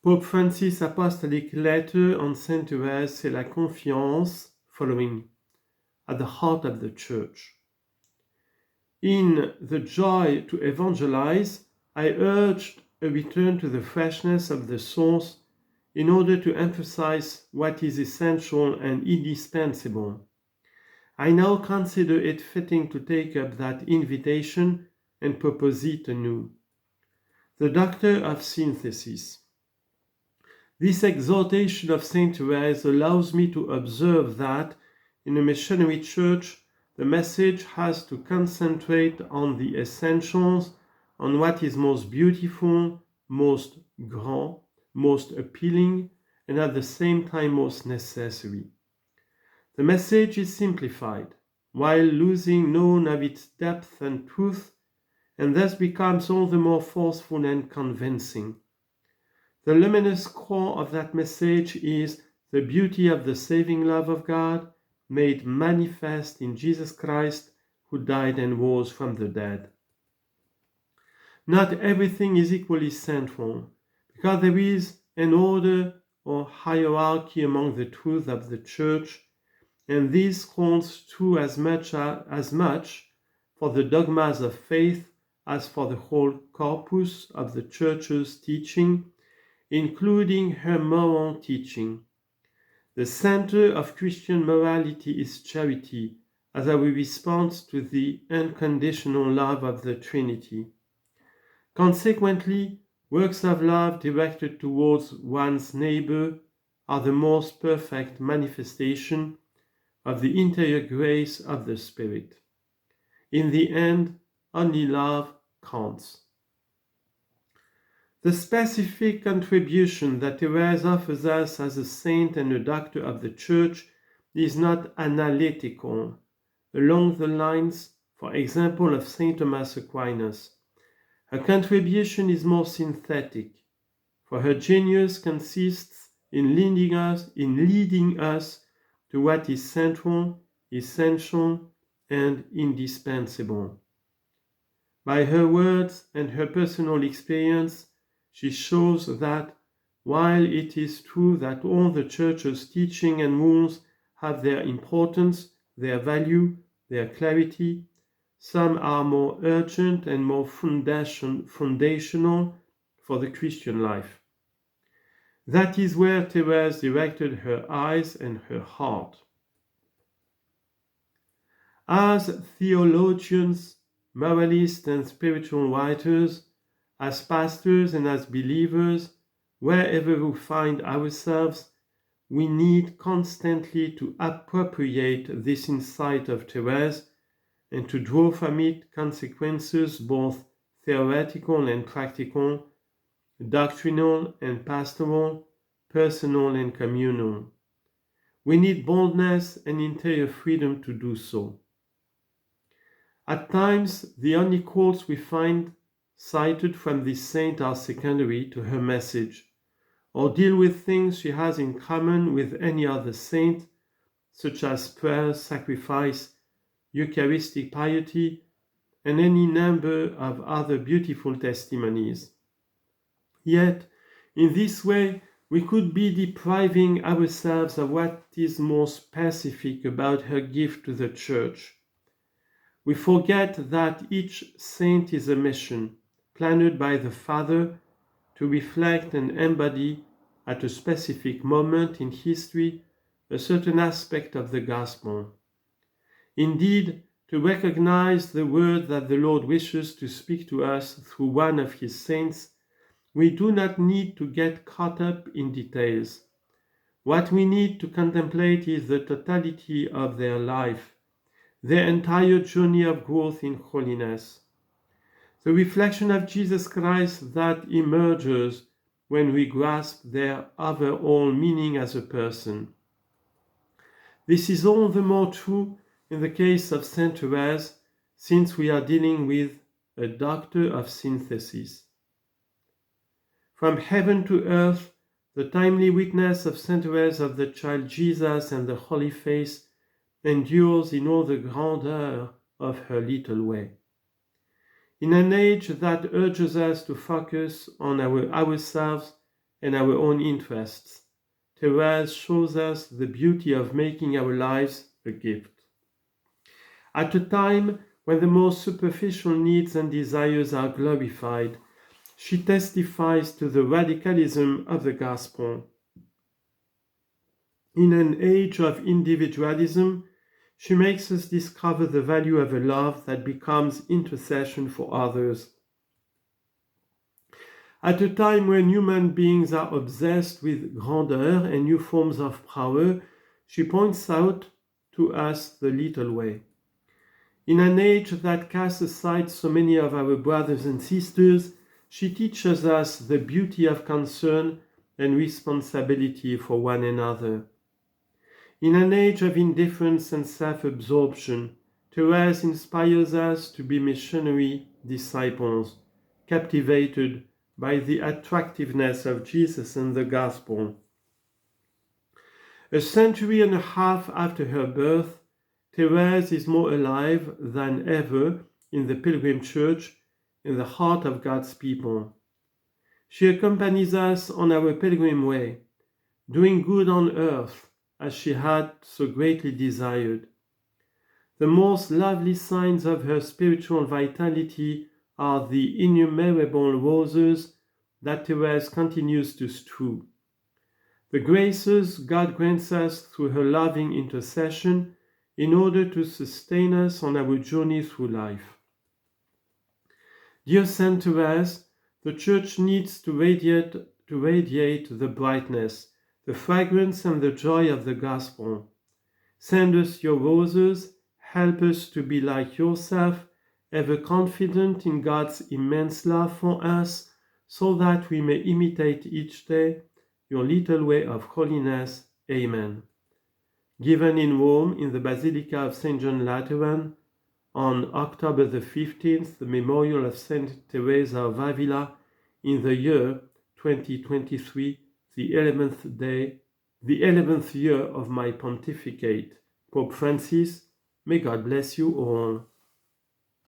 Pope Francis' Apostolic letter on St Therese, c'est la confiance, following, at the heart of the Church. In the joy to evangelize, I urged a return to the freshness of the source in order to emphasize what is essential and indispensable. I now consider it fitting to take up that invitation and propose it anew. The Doctor of Synthesis. This exhortation of St Therese allows me to observe that, in a missionary church, the message has to concentrate on the essentials, on what is most beautiful, most grand, most appealing, and at the same time most necessary. The message is simplified, while losing none of its depth and truth, and thus becomes all the more forceful and convincing. The luminous core of that message is the beauty of the saving love of God, made manifest in Jesus Christ, who died and rose from the dead. Not everything is equally central, because there is an order or hierarchy among the truths of the Church, and this holds true as much for the dogmas of faith as for the whole corpus of the Church's teaching, including her moral teaching. The center of Christian morality is charity, as our response to the unconditional love of the Trinity. Consequently, works of love directed towards one's neighbor are the most perfect manifestation of the interior grace of the Spirit. In the end, only love counts. The specific contribution that Therese offers us as a saint and a doctor of the Church is not analytical, along the lines, for example, of St. Thomas Aquinas. Her contribution is more synthetic, for her genius consists in leading us to what is central, essential, and indispensable. By her words and her personal experience, she shows that, while it is true that all the Church's teaching and rules have their importance, their value, their clarity, some are more urgent and more foundational for the Christian life. That is where Therese directed her eyes and her heart. As theologians, moralists, and spiritual writers, as pastors and as believers, wherever we find ourselves, we need constantly to appropriate this insight of Therese and to draw from it consequences both theoretical and practical, doctrinal and pastoral, personal and communal. We need boldness and interior freedom to do so. At times, the only quotes we find cited from this saint are secondary to her message, or deal with things she has in common with any other saint, such as prayer, sacrifice, Eucharistic piety, and any number of other beautiful testimonies. Yet, in this way, we could be depriving ourselves of what is more specific about her gift to the Church. We forget that each saint is a mission, planned by the Father to reflect and embody at a specific moment in history a certain aspect of the gospel. Indeed, to recognize the word that the Lord wishes to speak to us through one of his saints, we do not need to get caught up in details. What we need to contemplate is the totality of their life, their entire journey of growth in holiness. The reflection of Jesus Christ that emerges when we grasp their overall meaning as a person. This is all the more true in the case of St. Therese, since we are dealing with a doctor of synthesis. From heaven to earth, the timely witness of St. Therese of the Child Jesus and the Holy Face endures in all the grandeur of her little way. In an age that urges us to focus on ourselves and our own interests. Therese shows us the beauty of making our lives a gift. At a time when the most superficial needs and desires are glorified, she testifies to the radicalism of the gospel. In an age of individualism, she makes us discover the value of a love that becomes intercession for others. At a time when human beings are obsessed with grandeur and new forms of power, she points out to us the little way. In an age that casts aside so many of our brothers and sisters, she teaches us the beauty of concern and responsibility for one another. In an age of indifference and self-absorption, Therese inspires us to be missionary disciples, captivated by the attractiveness of Jesus and the gospel. A century and a half after her birth, Therese is more alive than ever in the Pilgrim Church, in the heart of God's people. She accompanies us on our pilgrim way, doing good on earth as she had so greatly desired. The most lovely signs of her spiritual vitality are the innumerable roses that Therese continues to strew. The graces God grants us through her loving intercession in order to sustain us on our journey through life. Dear St. Therese, the Church needs to radiate the brightness, the fragrance and the joy of the gospel. Send us your roses, help us to be like yourself, ever confident in God's immense love for us, so that we may imitate each day your little way of holiness. Amen. Given in Rome in the Basilica of St. John Lateran, on October the 15th, the memorial of St. Teresa of Avila, in the year 2023, the 11th year of my pontificate. Pope Francis, may God bless you all.